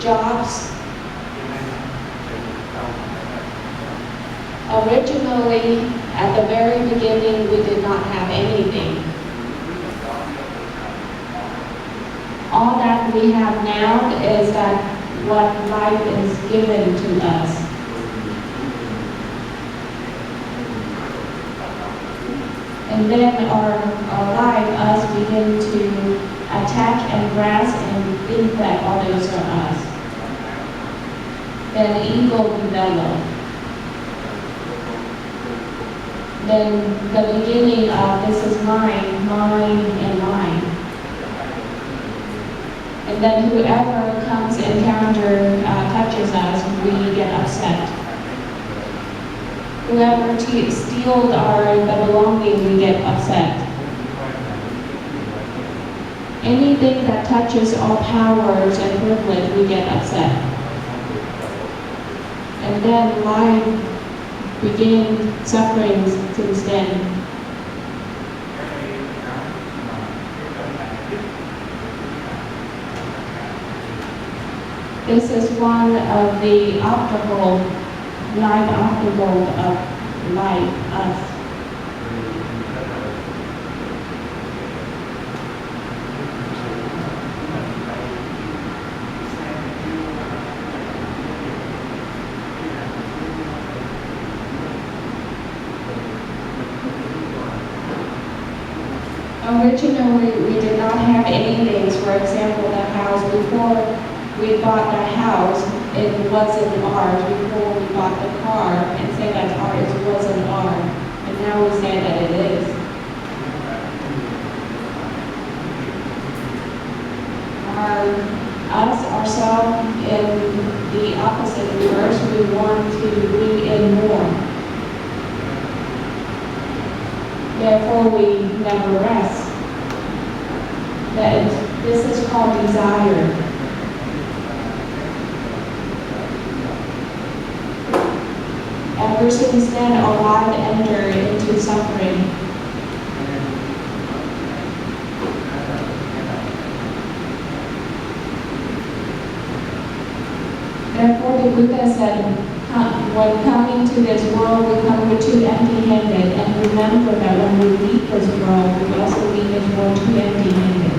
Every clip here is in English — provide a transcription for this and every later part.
jobs. Originally, at the very beginning, we did not have anything. All that we have now is that what life is given to us. And then our life, us begin to attach and grasp and think that others are us. Then ego develops. Then the beginning of this is mine, mine, and mine. And then whoever comes encounter, touches us, we get upset. Whoever steals the belonging, we get upset. Anything that touches our powers and privilege, we get upset. And then life begins suffering since then. This is one of the life obstacles of life, us. Originally, we did not have any things. For example, the house. Before we bought the house, it wasn't ours. Before we bought the car and said that's ours, it wasn't ours. And now we say that it is. Us, ourselves, in the opposite reverse, we want to bring in more. Therefore, we never rest. This is called desire. Ever since then, our life entered into suffering. Therefore, the Buddha said, when coming to this world, we come with two empty-handed, and remember that when we leave this world, we also leave this world two empty-handed.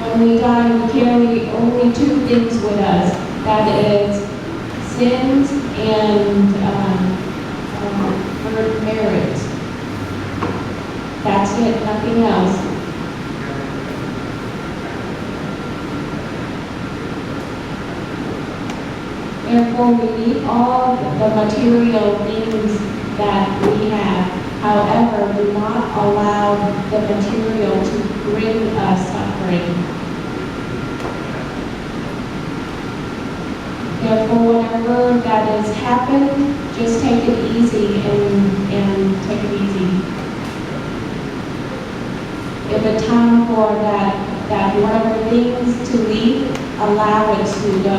When we die, we carry only two things with us. That is sins and merits. That's it, nothing else. Therefore, we need all the material things that we have. However, do not allow the material to bring us suffering. Therefore, whenever that has happened, just take it easy and take it easy. If it's time for that whatever things to leave, allow it to go.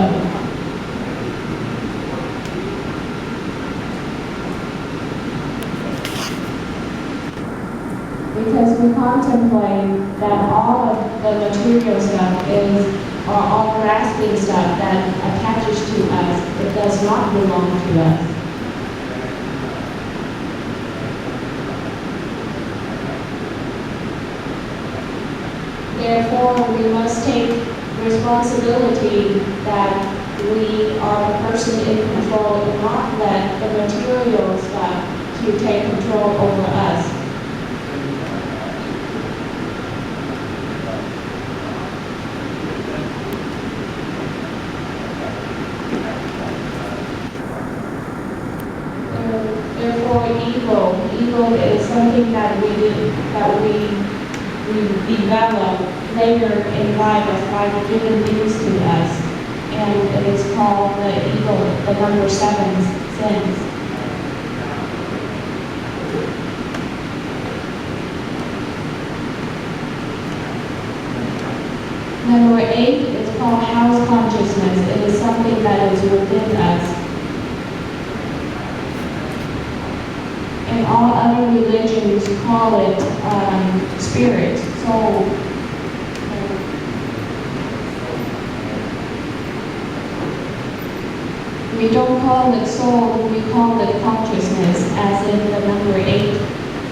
Because we contemplate that all of the material stuff are all grasping stuff that attaches to us. It does not belong to us. Therefore, we must take responsibility that we are the person in control and not let the material stuff to take control over us. Ego is something that we develop later in life as life given things to us, and it is called the ego, the number 7 sins. Number 8 is called house consciousness. It is something that is within us. And all other religions call it spirit, soul. We don't call it soul, we call it consciousness, as in the number 8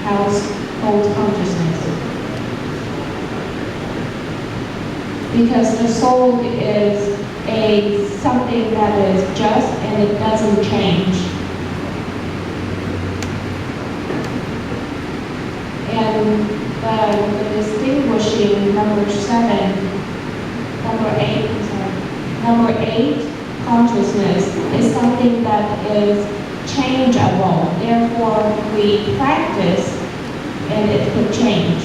house holds consciousness. Because the soul is something that is just and it doesn't change. And the distinguishing number 8 consciousness is something that is changeable. Therefore, we practice and it could change.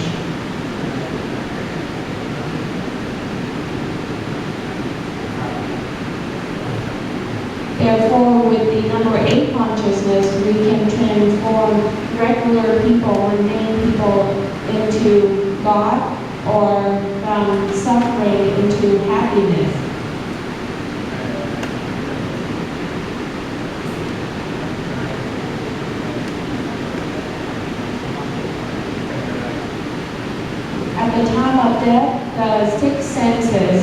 Therefore, with the number 8 consciousness, we can transform regular people, mundane people, into God, or from suffering into happiness. At the time of death, the 6 senses,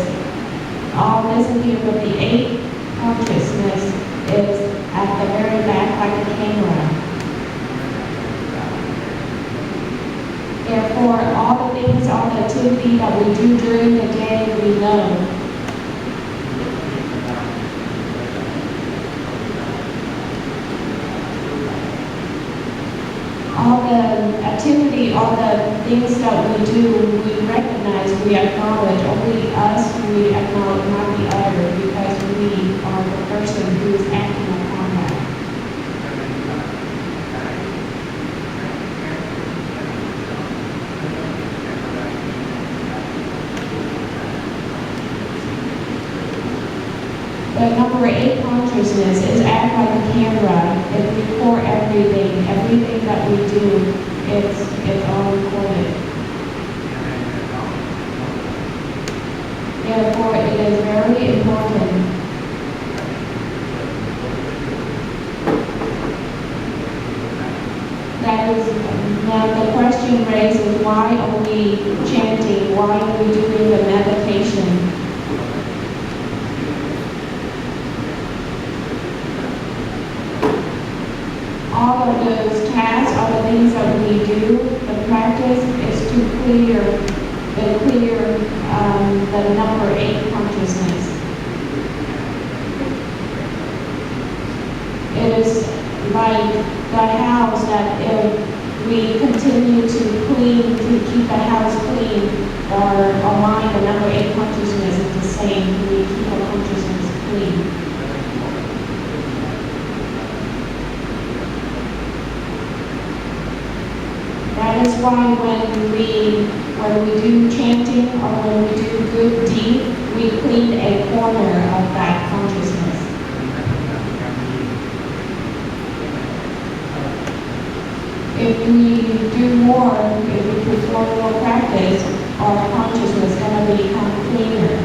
all visited with the 8 consciousness, is at the very back like a camera. Therefore, all the things, all the activity that we do during the day, we know. All the activity, all the things that we do, we recognize, we acknowledge. Only us, we acknowledge, not the other, because we are the person who is acting upon that. The number 8 consciousness is act like a camera. It records everything. Everything that we do, it's all recorded. Therefore, it is very important. That is, now the question raises, why are we chanting? Why are we doing the meditation? All of those tasks, all the things that we do, the practice is to clear the number 8 consciousness. It is like the house that if we continue to clean, to keep the house clean, our mind, the number 8 consciousness is the same. We keep our consciousness clean. That is why when we do chanting or when we do good deed, we clean a corner of that consciousness. If we do more, if we perform more practice, our consciousness is going to become cleaner.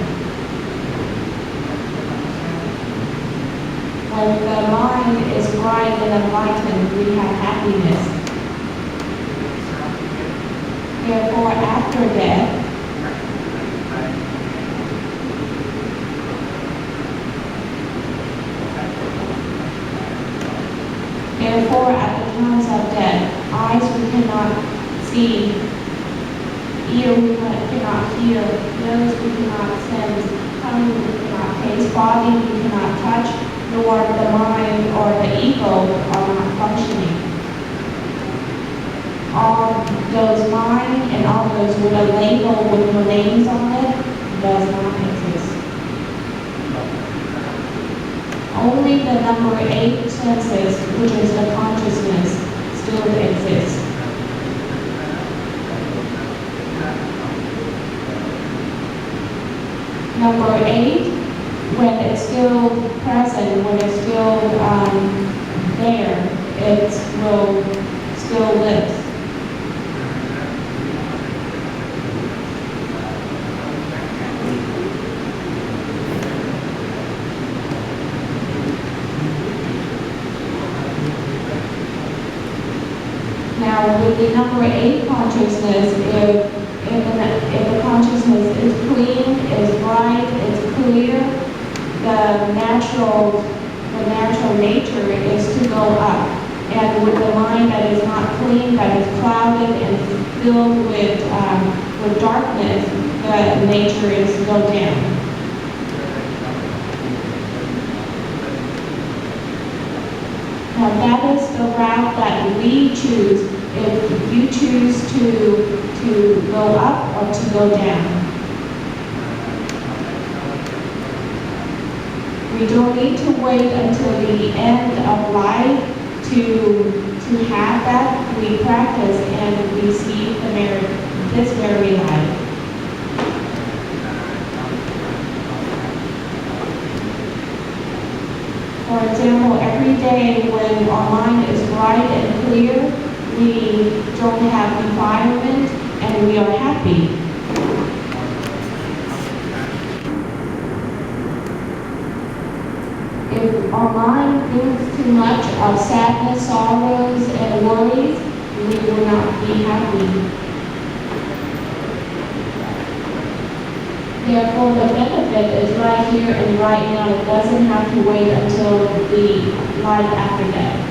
When the mind is bright and enlightened, we have happiness. Therefore, after death, at the times of death, eyes we cannot see, ear we cannot hear, nose we cannot sense, tongue we cannot taste, body we cannot touch, nor the mind or the ego are not functioning. All those mind and all those with a label with no names on it does not exist. Only the number 8 senses, which is the consciousness, still exists. Number 8, when it's still present, when it's still there, it will still live. the number 8 consciousness, if the consciousness is clean, is bright, is clear, the natural nature is to go up. And with the mind that is not clean, that is clouded and filled with darkness, the nature is to go down. Now that is the route that we choose. If you choose to go up or to go down. We don't need to wait until the end of life to have that. We practice and receive this very life. For example, every day when our mind is bright and clear, we don't have defilement and we are happy. If our mind thinks too much of sadness, sorrows, and worries, we will not be happy. Therefore, the benefit is right here and right now. It doesn't have to wait until the life after death.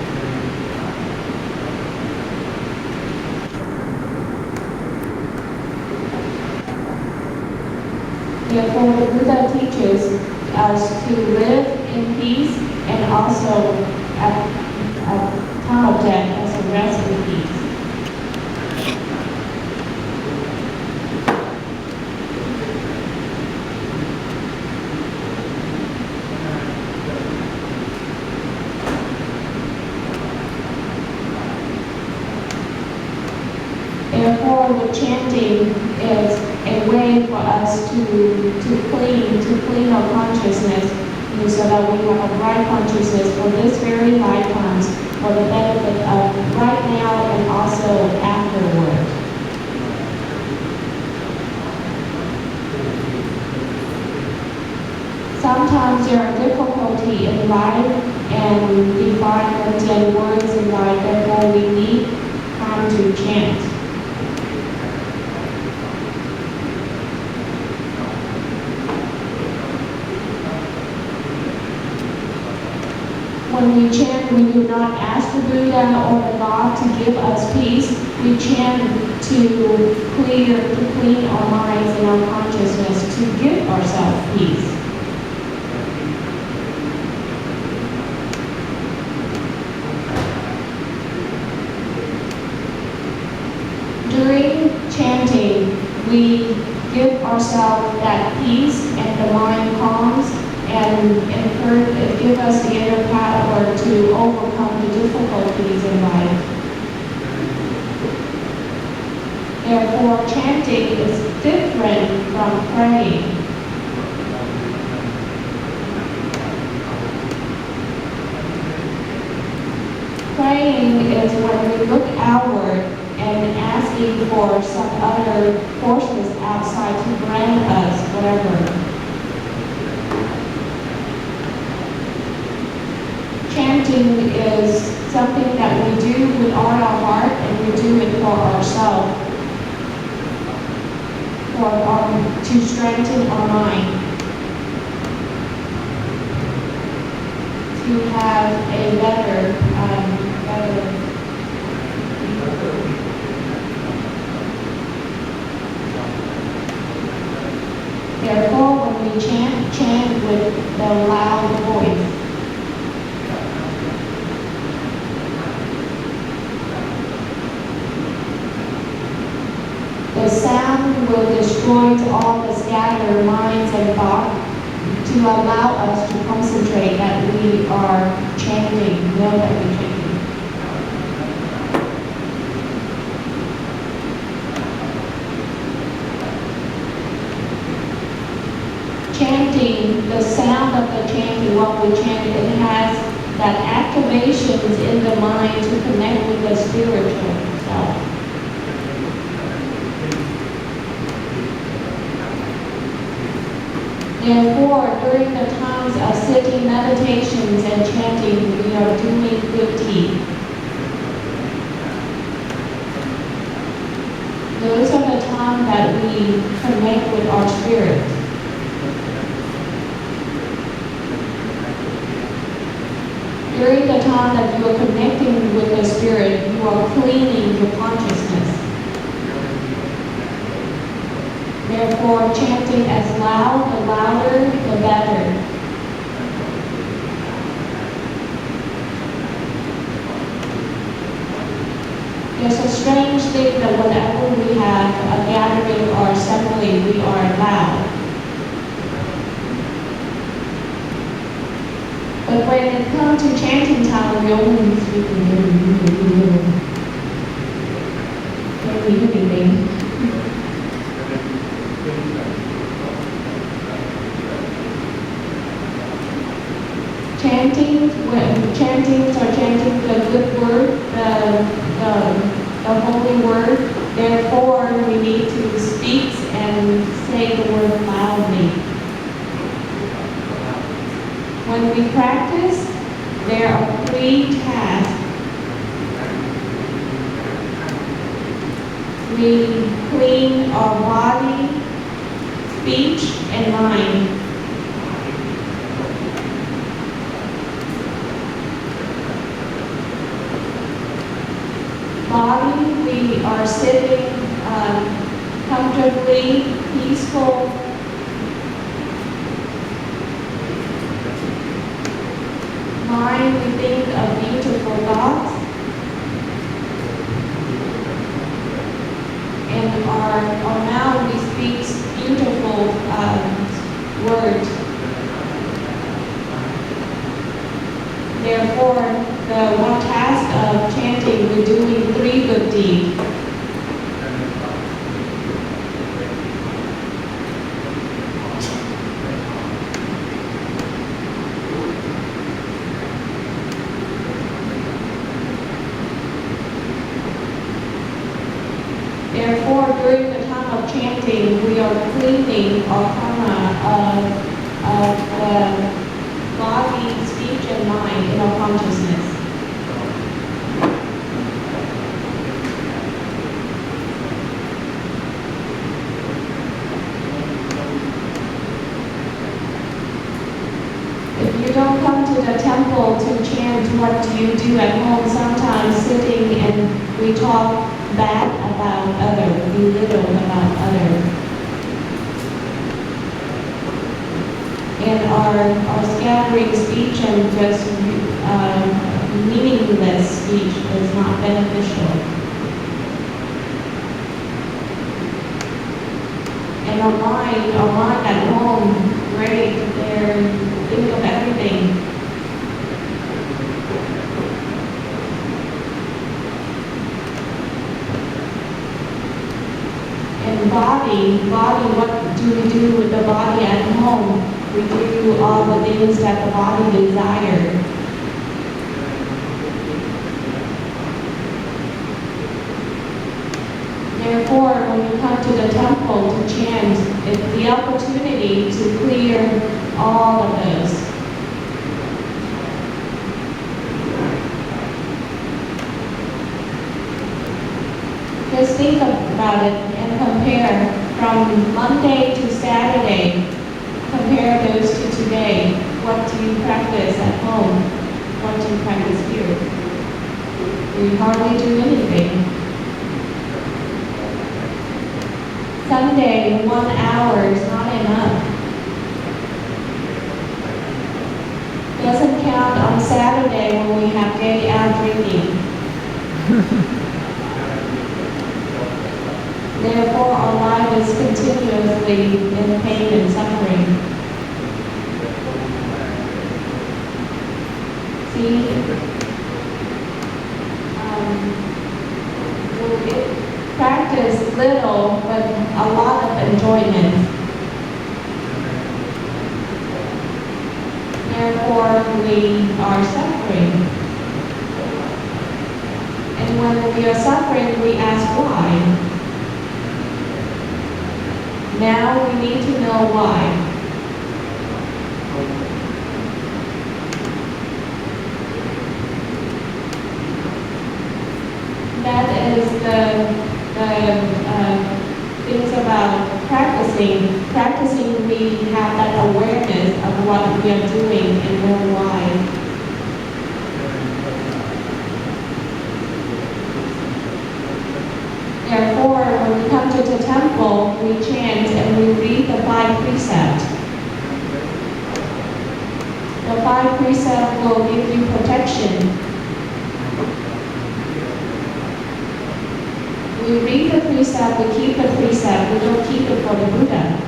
Therefore, the Buddha teaches us to live in peace and also at time of death as a rest in peace. Therefore, the chanting is a way for us to clean our consciousness, so that we have a bright consciousness for this very lifetime, for the benefit of right now and also afterward. Sometimes there are difficulty in life and defilements and worries in life, therefore we need time to chant. When we chant, we do not ask the Buddha or the God to give us peace. We chant to clean our minds and our consciousness, to give ourselves peace. During chanting, we give ourselves that peace and the mind calms and give us the inner power to overcome the difficulties in life. Therefore, chanting is different from praying. Praying is when we look outward and asking for some other forces outside to grant us whatever. Chanting is something that we do with all our heart, and we do it for ourselves, to strengthen our mind, to have a better. Therefore, when we chant with the loud voice. The sound will destroy all the scattered minds and thoughts to allow us to concentrate that we are chanting, know that we're chanting. Chanting, the sound of the chanting, what we chant, it has that activations in the mind to connect with the spiritual self. Therefore, during the times of sitting meditations and chanting, we are doing good deeds. connect with our spirit. During the time that you are connecting with the spirit, you are cleaning your consciousness. Therefore, chanting as loud, the louder, the better. There's a strange thing that whenever we have a gathering or assembly, we are loud. But when it comes to chanting time, we only speak Can't hear anything. Chanting or chanting the good word, the holy word. Therefore, we need to speak and say the word loudly. When we practice, there are 3 tasks. We clean our body, speech, and mind. Body, we are sitting comfortably, peaceful. Mind, we think of beautiful thoughts. And our mouth, we speak beautiful words. Therefore, the one task of chanting, we're doing 3 good deeds. Therefore, during the time of chanting, we are cleaning our karma of the body, speech, and mind in our consciousness. If you don't come to the temple to chant, what do you do at home? Sometimes sitting and we talk bad about others, belittle about others. And our scattering speech and just meaningless speech is not beneficial. And our mind at home, great, think of everything. And body, what do we do with the body at home? We do all the things that the body desires. Therefore, when you come to the temple to chant, it's the opportunity to clear all of those. Just think about it and compare from Monday to Saturday. Compare those to today. What do you practice at home? What do you practice here? We hardly do anything. Sunday, 1 hour is not enough. Doesn't count on Saturday when we have day out drinking. Therefore, our life is continuously in pain and suffering. See, we practice little, but a lot of enjoyment. Therefore, we are suffering. And when we are suffering, we ask why. Now we need to know why. That is the things about about practicing. Practicing, we have that awareness of what we are doing and know why. Therefore, when we come to the temple, we chant and we read the 5 precepts. The 5 precepts will give you protection. We read the precept, we keep the precept, we don't keep it for the Buddha.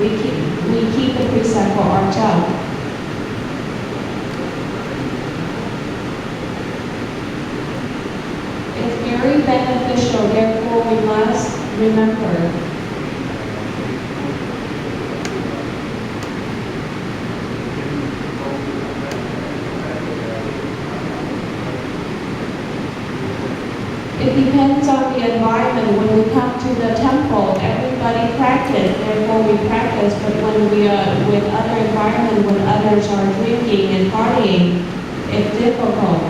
We keep the precept for ourselves. It's very beneficial, therefore we must remember. It depends on the environment. When we come to the temple, everybody practice, therefore we practice. But when we are with other environment, when others are drinking and partying, it's difficult.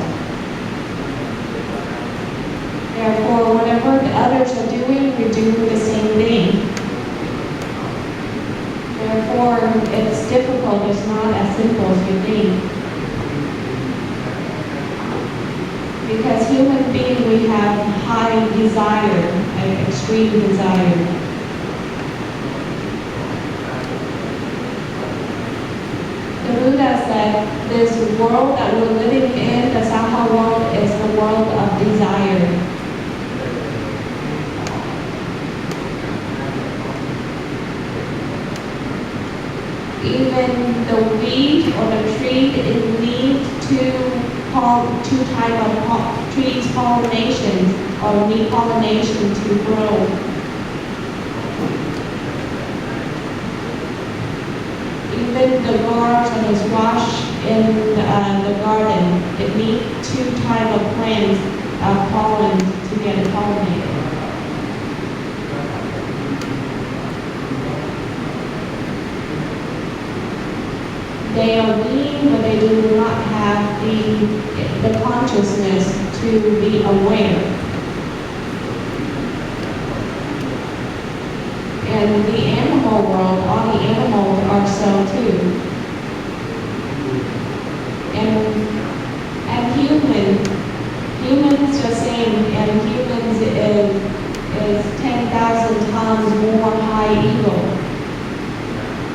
Therefore, whatever the others are doing, we do the same thing. Therefore, it's difficult. It's not as simple as you think. Because human beings, we have high desire, an extreme desire. The Buddha said, this world that we're living in, the Saha world, is the world of desire. Even the weed or the tree, it needs two types of trees pollination or need pollination to grow. Even the grass and the squash in the garden, it needs 2 types of plants of pollen to get pollinated. They are being, but they do not have the consciousness to be aware. And the animal world, all the animals are so too. And humans the same, and humans is 10,000 times more high ego.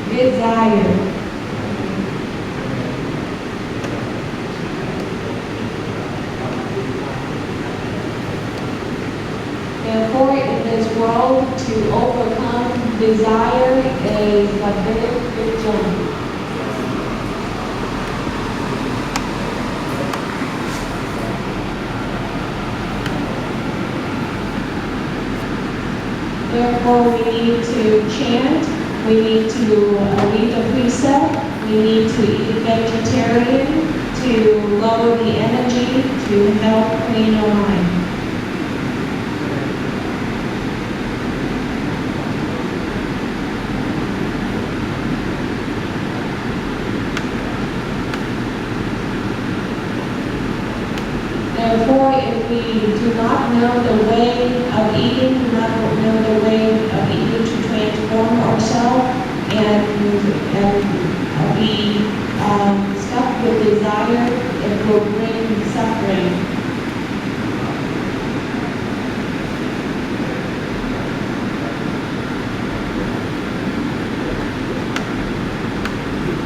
Desire. Therefore, in this world, to overcome desire is a big, big jump. Therefore, we need to chant, we need to read the precept, we need to eat vegetarian to lower the energy, to help clean our mind. Therefore, if we do not know the way of eating, do not know the way of eating to transform ourselves, and be stuck with desire, it will bring suffering.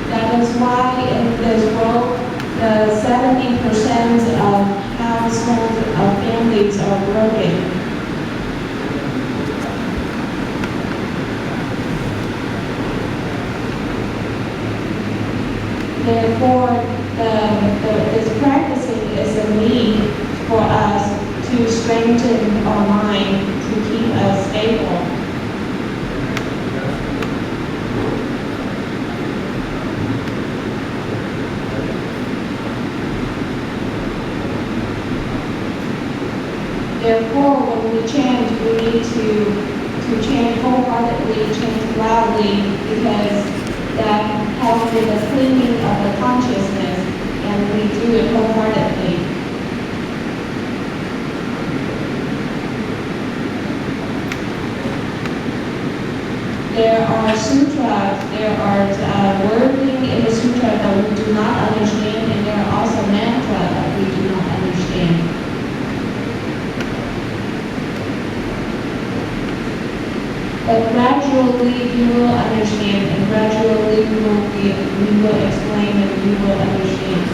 That is why in this world, the 70% of households of families are broken. Therefore, this practicing is a need for us to strengthen our mind, to keep us stable. Therefore, when we chant, we need to chant wholeheartedly, chant loudly, because that helps in the cleaning of the consciousness, and we do it wholeheartedly. There are sutras, there are wording in the sutra that we do not understand, and there are also mantra that we do not understand. But gradually you will understand, and gradually we will explain and you will understand.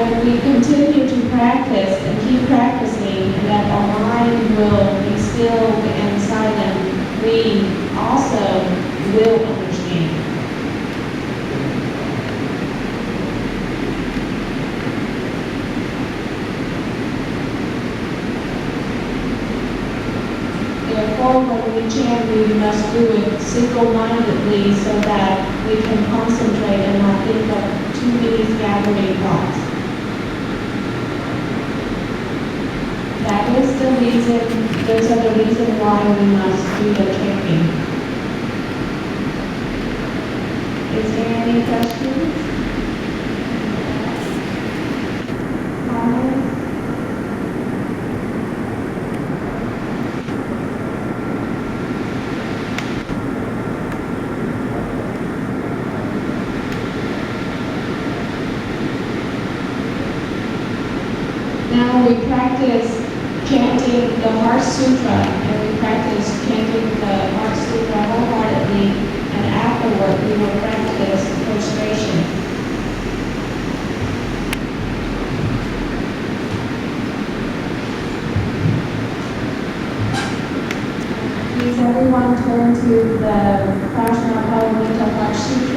When we continue to practice and keep practicing, and that our mind will be still and silent, we also will understand. Therefore, when we chant, we must do it single-mindedly so that we can concentrate and not think of too many scattering thoughts. That is the reason, those are the reason why we must do the chanting. Is there any questions? Comments? Now we practice chanting the Heart Sutra, and we practice chanting the Heart Sutra wholeheartedly, and afterward we will practice prostration. Please everyone turn to the Prajnaparamita Heart Sutra.